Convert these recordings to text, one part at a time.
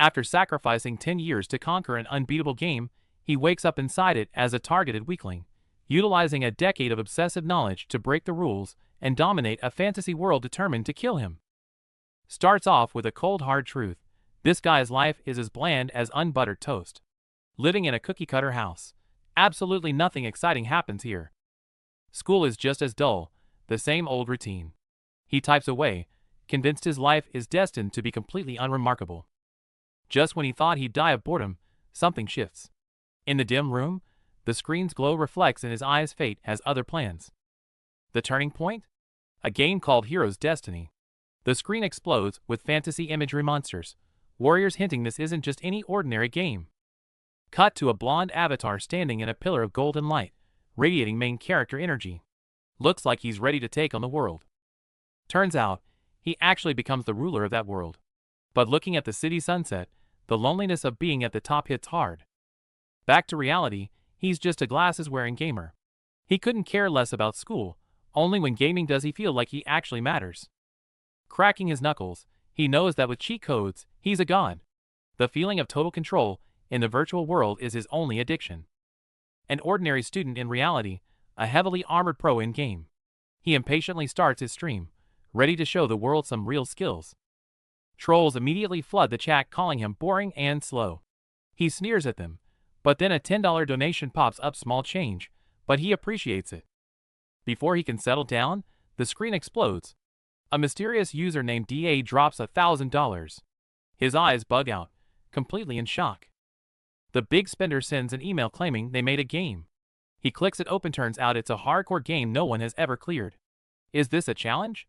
After sacrificing 10 years to conquer an unbeatable game, he wakes up inside it as a targeted weakling, utilizing a decade of obsessive knowledge to break the rules and dominate a fantasy world determined to kill him. Starts off with a cold hard truth: this guy's life is as bland as unbuttered toast. Living in a cookie-cutter house. Absolutely nothing exciting happens here. School is just as dull, the same old routine. He types away, convinced his life is destined to be completely unremarkable. Just when he thought he'd die of boredom, something shifts. In the dim room, the screen's glow reflects in his eyes. Fate has other plans. The turning point? A game called Hero's Destiny. The screen explodes with fantasy imagery monsters, warriors hinting this isn't just any ordinary game. Cut to a blonde avatar standing in a pillar of golden light, radiating main character energy. Looks like he's ready to take on the world. Turns out, he actually becomes the ruler of that world. But looking at the city sunset, the loneliness of being at the top hits hard. Back to reality, he's just a glasses-wearing gamer. He couldn't care less about school, only when gaming does he feel like he actually matters. Cracking his knuckles, he knows that with cheat codes, he's a god. The feeling of total control in the virtual world is his only addiction. An ordinary student in reality, a heavily armored pro in-game. He impatiently starts his stream, ready to show the world some real skills. Trolls immediately flood the chat calling him boring and slow. He sneers at them, but then a $10 donation pops up. Small change, but he appreciates it. Before he can settle down, the screen explodes. A mysterious user named DA drops $1,000. His eyes bug out, completely in shock. The big spender sends an email claiming they made a game. He clicks it open. Turns out it's a hardcore game no one has ever cleared. Is this a challenge?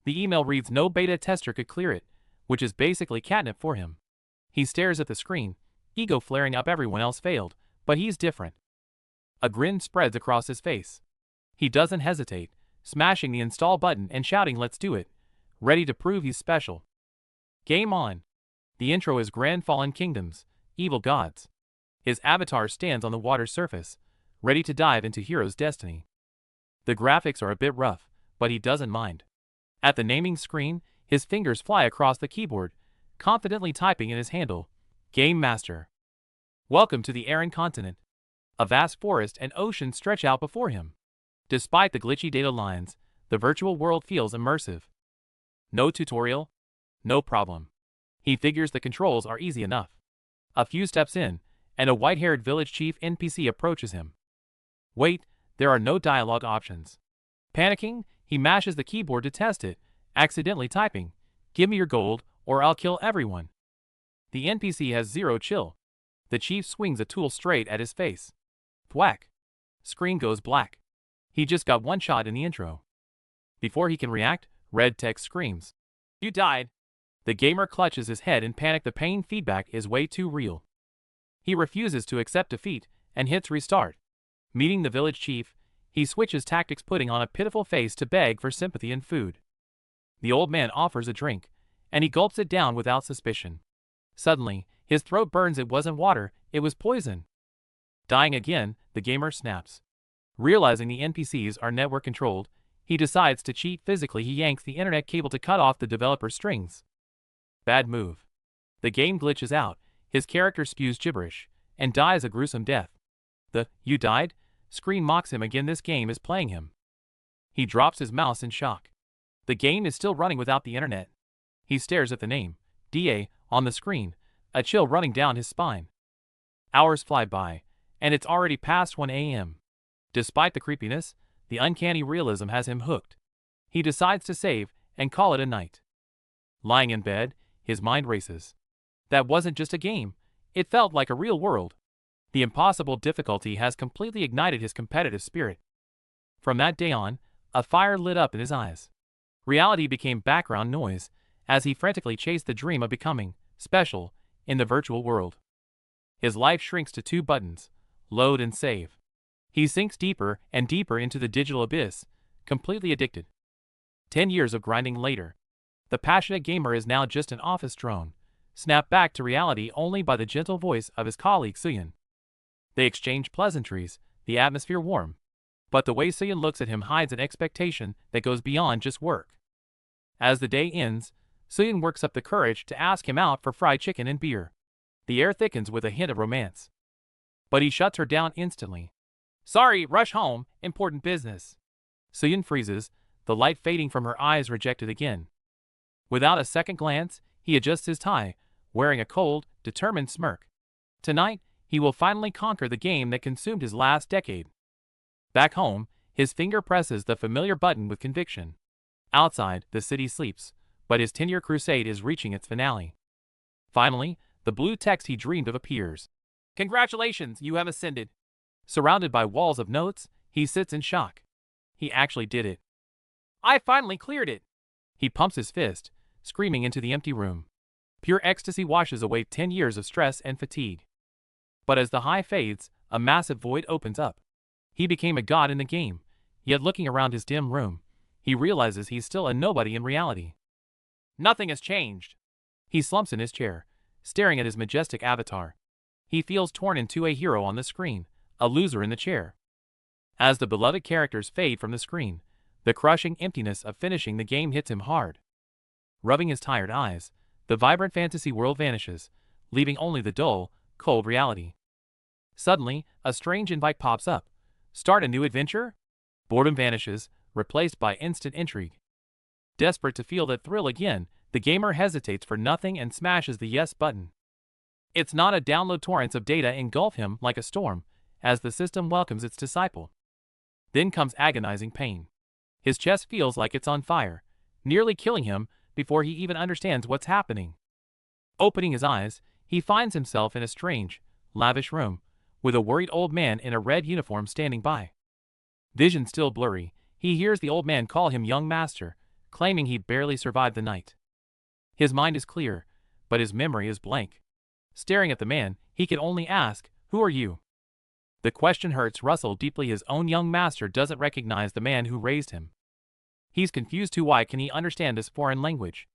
The email reads no beta tester could clear it, which is basically catnip for him. He stares at the screen, ego flaring up. Everyone else failed, but he's different. A grin spreads across his face. He doesn't hesitate, smashing the install button and shouting let's do it, ready to prove he's special. Game on. The intro is Grand Fallen Kingdoms, Evil Gods. His avatar stands on the water's surface, ready to dive into Hero's Destiny. The graphics are a bit rough, but he doesn't mind. At the naming screen, his fingers fly across the keyboard, confidently typing in his handle, Game Master. Welcome to the Aran continent. A vast forest and ocean stretch out before him. Despite the glitchy data lines, the virtual world feels immersive. No tutorial? No problem. He figures the controls are easy enough. A few steps in, and a white-haired village chief NPC approaches him. Wait, there are no dialogue options. Panicking, he mashes the keyboard to test it, accidentally typing, "Give me your gold, or I'll kill everyone." The NPC has zero chill. The chief swings a tool straight at his face. Thwack. Screen goes black. He just got one shot in the intro. Before he can react, red text screams, "You died." The gamer clutches his head in panic. The pain feedback is way too real. He refuses to accept defeat and hits restart. Meeting the village chief, he switches tactics, putting on a pitiful face to beg for sympathy and food. The old man offers a drink, and he gulps it down without suspicion. Suddenly, his throat burns. It wasn't water, it was poison. Dying again, the gamer snaps. Realizing the NPCs are network controlled, he decides to cheat physically. He yanks the internet cable to cut off the developer's strings. Bad move. The game glitches out, his character spews gibberish, and dies a gruesome death. The "you died" screen mocks him again. This game is playing him. He drops his mouse in shock. The game is still running without the internet. He stares at the name, DA, on the screen, a chill running down his spine. Hours fly by, and it's already past 1 a.m. Despite the creepiness, the uncanny realism has him hooked. He decides to save and call it a night. Lying in bed, his mind races. That wasn't just a game, it felt like a real world. The impossible difficulty has completely ignited his competitive spirit. From that day on, a fire lit up in his eyes. Reality became background noise as he frantically chased the dream of becoming special in the virtual world. His life shrinks to 2 buttons, load and save. He sinks deeper and deeper into the digital abyss, completely addicted. 10 years of grinding later, the passionate gamer is now just an office drone, snapped back to reality only by the gentle voice of his colleague Suyin. They exchange pleasantries, the atmosphere warm. But the way Suyin looks at him hides an expectation that goes beyond just work. As the day ends, Soyun works up the courage to ask him out for fried chicken and beer. The air thickens with a hint of romance. But he shuts her down instantly. Sorry, rush home, important business. Soyun freezes, the light fading from her eyes rejected again. Without a second glance, he adjusts his tie, wearing a cold, determined smirk. Tonight, he will finally conquer the game that consumed his last decade. Back home, his finger presses the familiar button with conviction. Outside, the city sleeps, but his 10-year crusade is reaching its finale. Finally, the blue text he dreamed of appears. Congratulations, you have ascended. Surrounded by walls of notes, he sits in shock. He actually did it. I finally cleared it. He pumps his fist, screaming into the empty room. Pure ecstasy washes away 10 years of stress and fatigue. But as the high fades, a massive void opens up. He became a god in the game, yet looking around his dim room, he realizes he's still a nobody in reality. Nothing has changed. He slumps in his chair, staring at his majestic avatar. He feels torn into a hero on the screen, a loser in the chair. As the beloved characters fade from the screen, the crushing emptiness of finishing the game hits him hard. Rubbing his tired eyes, the vibrant fantasy world vanishes, leaving only the dull, cold reality. Suddenly, a strange invite pops up. Start a new adventure? Boredom vanishes, replaced by instant intrigue. Desperate to feel that thrill again, the gamer hesitates for nothing and smashes the yes button. It's not a download. Torrents of data engulf him like a storm, as the system welcomes its disciple. Then comes agonizing pain. His chest feels like it's on fire, nearly killing him before he even understands what's happening. Opening his eyes, he finds himself in a strange, lavish room, with a worried old man in a red uniform standing by. Vision still blurry, he hears the old man call him young master, claiming he barely survived the night. His mind is clear, but his memory is blank. Staring at the man, he can only ask, "Who are you?" The question hurts Russell deeply. His own young master doesn't recognize the man who raised him. He's confused too. Why can he understand this foreign language?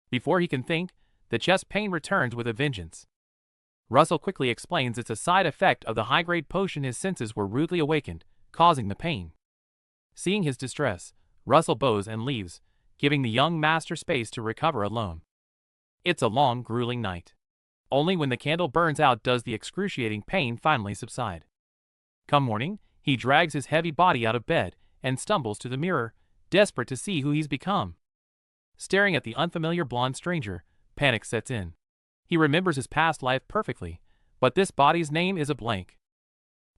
Before he can think, the chest pain returns with a vengeance. Russell quickly explains it's a side effect of the high-grade potion. His senses were rudely awakened, causing the pain. Seeing his distress, Russell bows and leaves, giving the young master space to recover alone. It's a long, grueling night. Only when the candle burns out does the excruciating pain finally subside. Come morning, he drags his heavy body out of bed and stumbles to the mirror, desperate to see who he's become. Staring at the unfamiliar blonde stranger, panic sets in. He remembers his past life perfectly, but this body's name is a blank.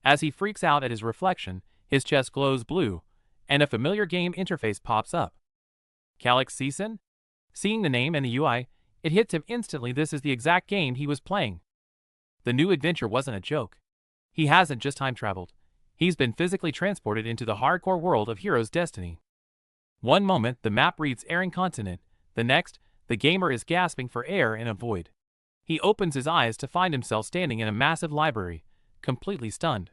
As he freaks out at his reflection, his chest glows blue, and a familiar game interface pops up. Calyx Season? Seeing the name and the UI, it hits him instantly. This is the exact game he was playing. The new adventure wasn't a joke. He hasn't just time traveled. He's been physically transported into the hardcore world of Hero's Destiny. One moment, the map reads Arid Continent. The next, the gamer is gasping for air in a void. He opens his eyes to find himself standing in a massive library, completely stunned.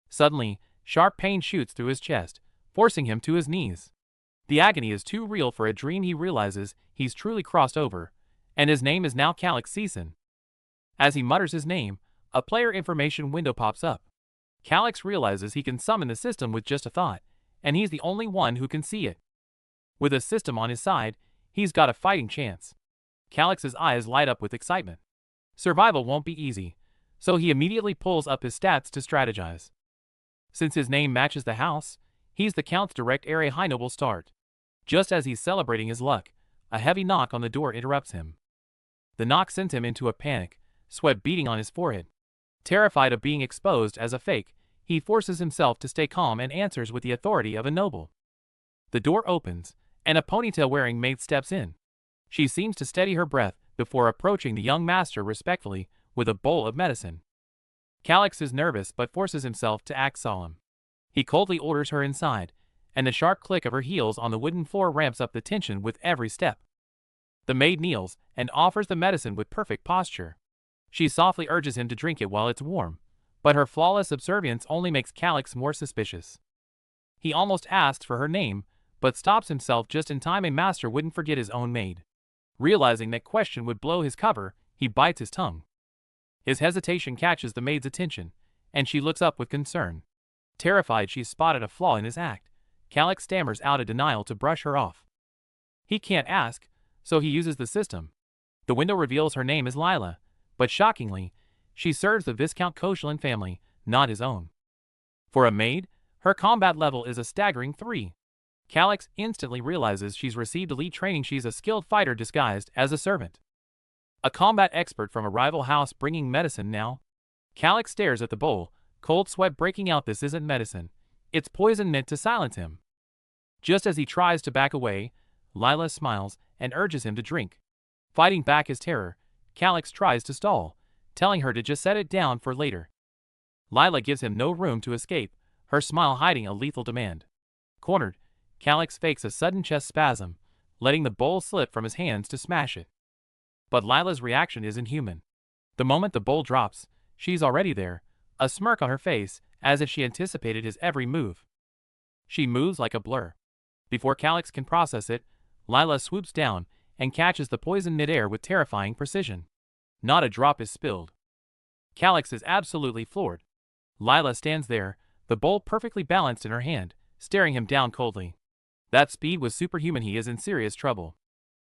Suddenly, sharp pain shoots through his chest, forcing him to his knees. The agony is too real for a dream. He realizes he's truly crossed over, and his name is now Calyx Season. As he mutters his name, a player information window pops up. Calyx realizes he can summon the system with just a thought, and he's the only one who can see it. With a system on his side, he's got a fighting chance. Calyx's eyes light up with excitement. Survival won't be easy, so he immediately pulls up his stats to strategize. Since his name matches the house, he's the Count's direct heir, a high noble start. Just as he's celebrating his luck, a heavy knock on the door interrupts him. The knock sends him into a panic, sweat beading on his forehead. Terrified of being exposed as a fake, he forces himself to stay calm and answers with the authority of a noble. The door opens, and a ponytail-wearing maid steps in. She seems to steady her breath before approaching the young master respectfully with a bowl of medicine. Calyx is nervous but forces himself to act solemn. He coldly orders her inside, and the sharp click of her heels on the wooden floor ramps up the tension with every step. The maid kneels and offers the medicine with perfect posture. She softly urges him to drink it while it's warm, but her flawless subservience only makes Calyx more suspicious. He almost asks for her name, but stops himself just in time. A master wouldn't forget his own maid. Realizing that question would blow his cover, he bites his tongue. His hesitation catches the maid's attention, and she looks up with concern. Terrified she's spotted a flaw in his act, Calyx stammers out a denial to brush her off. He can't ask, so he uses the system. The window reveals her name is Lila, but shockingly, she serves the Viscount Koshlin family, not his own. For a maid, her combat level is a staggering 3. Calyx instantly realizes she's received elite training. She's a skilled fighter disguised as a servant. A combat expert from a rival house bringing medicine now. Calyx stares at the bowl, cold sweat breaking out. This isn't medicine. It's poison meant to silence him. Just as he tries to back away, Lila smiles and urges him to drink. Fighting back his terror, Calyx tries to stall, telling her to just set it down for later. Lila gives him no room to escape, her smile hiding a lethal demand. Cornered, Calyx fakes a sudden chest spasm, letting the bowl slip from his hands to smash it. But Lila's reaction isn't human. The moment the bowl drops, she's already there, a smirk on her face, as if she anticipated his every move. She moves like a blur. Before Calyx can process it, Lila swoops down and catches the poison midair with terrifying precision. Not a drop is spilled. Calyx is absolutely floored. Lila stands there, the bowl perfectly balanced in her hand, staring him down coldly. That speed was superhuman. He is in serious trouble.